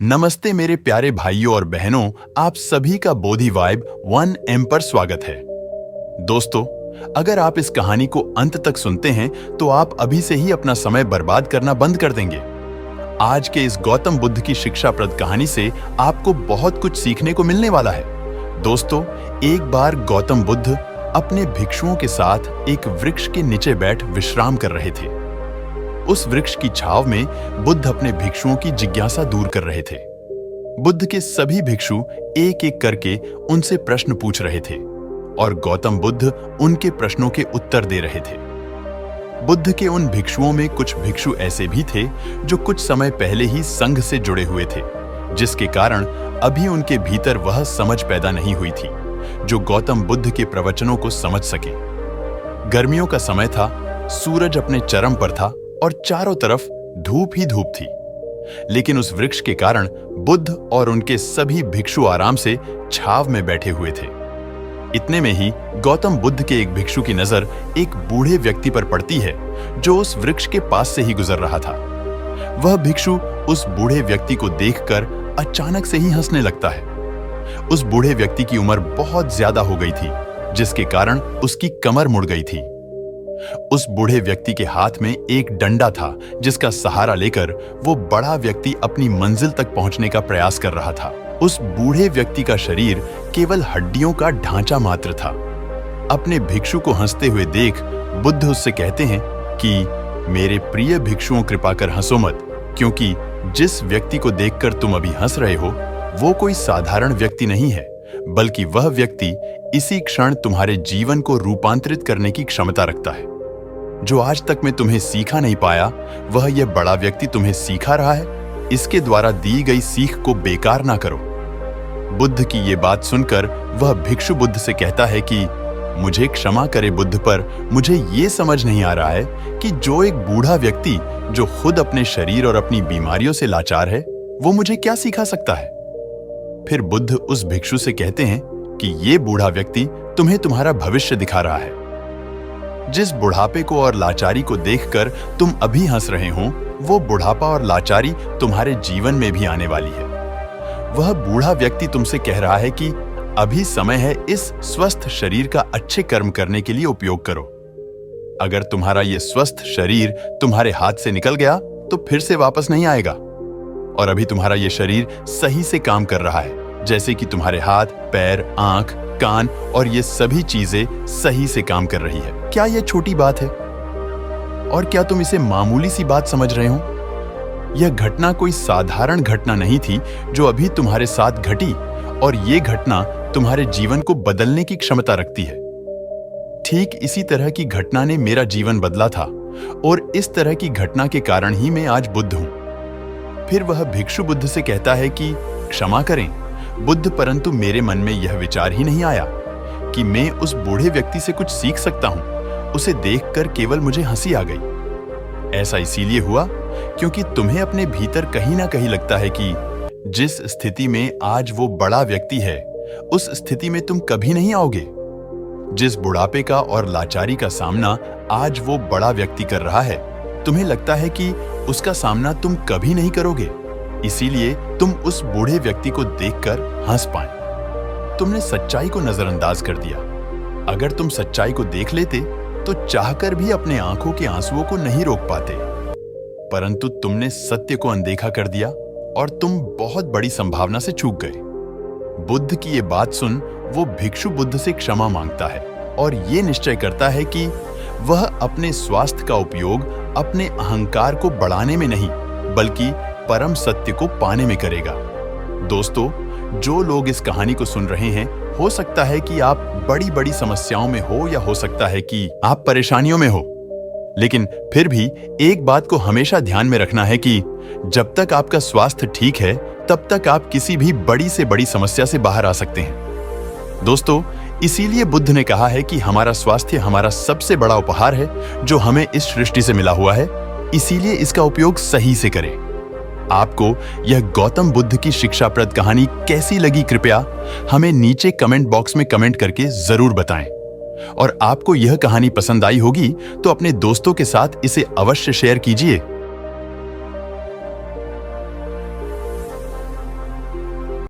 नमस्ते मेरे प्यारे भाइयों और बहनों, आप सभी का बोधि वाइब 1M पर स्वागत है। दोस्तों, अगर आप इस कहानी को अंत तक सुनते हैं तो आप अभी से ही अपना समय बर्बाद करना बंद कर देंगे। आज के इस गौतम बुद्ध की शिक्षाप्रद कहानी से आपको बहुत कुछ सीखने को मिलने वाला है। दोस्तों, एक बार गौतम बुद्ध अपने भिक्षुओं के साथ एक वृक्ष के नीचे बैठ विश्राम कर रहे थे। उस वृक्ष की छांव में बुद्ध अपने भिक्षुओं की जिज्ञासा दूर कर रहे थे। बुद्ध के सभी भिक्षु एक एक करके उनसे प्रश्न पूछ रहे थे और गौतम बुद्ध उनके प्रश्नों के उत्तर दे रहे थे। बुद्ध के उन भिक्षुओं में कुछ भिक्षु ऐसे भी थे जो कुछ समय पहले ही संघ से जुड़े हुए थे, जिसके कारण अभी उनके भीतर वह समझ पैदा नहीं हुई थी जो गौतम बुद्ध के प्रवचनों को समझ सके। गर्मियों का समय था, सूरज अपने चरम पर था और चारों तरफ धूप ही धूप थी। लेकिन उस वृक्ष के कारण बुद्ध और उनके सभी भिक्षु आराम से छाव में बैठे हुए थे। इतने में ही गौतम बुद्ध के एक भिक्षु की नजर एक बूढ़े व्यक्ति पर पड़ती है जो उस वृक्ष के पास से ही गुजर रहा था। वह भिक्षु उस बूढ़े व्यक्ति को देखकर अचानक से ही हंसने लगता है। उस बूढ़े व्यक्ति की उम्र बहुत ज्यादा हो गई थी, जिसके कारण उसकी कमर मुड़ गई थी। उस बूढ़े व्यक्ति के हाथ में एक डंडा था जिसका सहारा लेकर वो बड़ा व्यक्ति अपनी मंजिल तक पहुंचने का प्रयास कर रहा था। उस बूढ़े व्यक्ति का शरीर केवल हड्डियों का ढांचा मात्र था। अपने भिक्षु को हंसते हुए देख बुद्ध उससे कहते हैं कि मेरे प्रिय भिक्षुओं, कृपा कर हंसो मत, क्योंकि जिस व्यक्ति को देखकर तुम अभी हंस रहे हो वो कोई साधारण व्यक्ति नहीं है, बल्कि वह व्यक्ति इसी क्षण तुम्हारे जीवन को रूपांतरित करने की क्षमता रखता है। जो आज तक मैं तुम्हें सिखा नहीं पाया, वह यह बड़ा व्यक्ति तुम्हें सिखा रहा है। इसके द्वारा दी गई सीख को बेकार ना करो। बुद्ध की ये बात सुनकर वह भिक्षु बुद्ध से कहता है कि मुझे क्षमा करे बुद्ध, पर मुझे ये समझ नहीं आ रहा है कि जो एक बूढ़ा व्यक्ति जो खुद अपने शरीर और अपनी बीमारियों से लाचार है, वो मुझे क्या सिखा सकता है। फिर बुद्ध उस भिक्षु से कहते हैं कि ये बूढ़ा व्यक्ति तुम्हें तुम्हारा भविष्य दिखा रहा है। जिस बुढ़ापे को और लाचारी को देखकर तुम अभी हंस रहे हो, वो बुढ़ापा और लाचारी तुम्हारे जीवन में भी आने वाली है। वह बूढ़ा व्यक्ति तुमसे कह रहा है कि अभी समय है इस स्वस्थ शरीर का अच्छे कर्म करने के लिए उपयोग करो। अगर तुम्हारा ये स्वस्थ शरीर तुम्हारे हाथ से निकल गया तो फिर से वापस नहीं आएगा। और अभी तुम्हारा ये शरीर सही से काम कर रहा है, जैसे कि तुम्हारे हाथ, पैर, आंख, कान और ये सभी चीजें सही से काम कर रही है। क्या यह छोटी बात है? और क्या तुम इसे मामूली सी बात समझ रहे हो? यह घटना कोई साधारण घटना नहीं थी जो अभी तुम्हारे साथ घटी, और ये घटना तुम्हारे जीवन को बदलने की क्षमता रखती है। ठीक इसी तरह की घटना ने मेरा जीवन बदला था, और इस तरह की घटना के कारण ही मैं आज बुद्ध हूं। फिर वह भिक्षु बुद्ध से कहता है कि क्षमा करें बुद्ध, परंतु मेरे मन में यह विचार ही नहीं आया कि मैं उस बूढ़े व्यक्ति से कुछ सीख सकता हूं। उसे देखकर केवल मुझे हंसी आ गई। ऐसा इसीलिए हुआ क्योंकि तुम्हें अपने भीतर कहीं ना कहीं लगता है कि जिस स्थिति में आज वो बड़ा व्यक्ति है, उस स्थिति में तुम कभी नहीं आओगे। जिस बुढ़ापे का और लाचारी का सामना आज वो बड़ा व्यक्ति कर रहा है, तुम्हें लगता है कि उसका सामना तुम कभी नहीं करोगे, इसीलिए तुम उस बूढ़े व्यक्ति को देखकर हंस पाए। तुमने सच्चाई को नजरअंदाज कर दिया। अगर तुम सच्चाई को देख लेते तो चाहकर भी अपने आंखों के आंसुओं को नहीं रोक पाते, परंतु तुमने सत्य को अनदेखा कर दिया और तुम बहुत बड़ी संभावना से चूक गए। बुद्ध की ये बात सुन वो भिक्षु बुद्ध से क्षमा मांगता है और ये निश्चय करता है कि वह अपने स्वास्थ्य का उपयोग अपने अहंकार को बढ़ाने में नहीं, बल्कि परम सत्य को पाने में करेगा। दोस्तों, जो लोग इस कहानी को सुन रहे हैं, हो सकता है कि आप बड़ी बड़ी समस्याओं में हो, या हो सकता है कि आप परेशानियों में हो, लेकिन फिर भी एक बात को हमेशा ध्यान में रखना है कि जब तक आपका स्वास्थ्य ठीक है, तब तक आप किसी भी बड़ी से बड़ी समस्या से बाहर आ सकते हैं। दोस्तों, इसीलिए बुद्ध ने कहा है कि हमारा स्वास्थ्य हमारा सबसे बड़ा उपहार है जो हमें इस सृष्टि से मिला हुआ है, इसीलिए इसका उपयोग सही से करें। आपको यह गौतम बुद्ध की शिक्षाप्रद कहानी कैसी लगी, कृपया हमें नीचे कमेंट बॉक्स में कमेंट करके जरूर बताएं। और आपको यह कहानी पसंद आई होगी तो अपने दोस्तों के साथ इसे अवश्य शेयर कीजिए।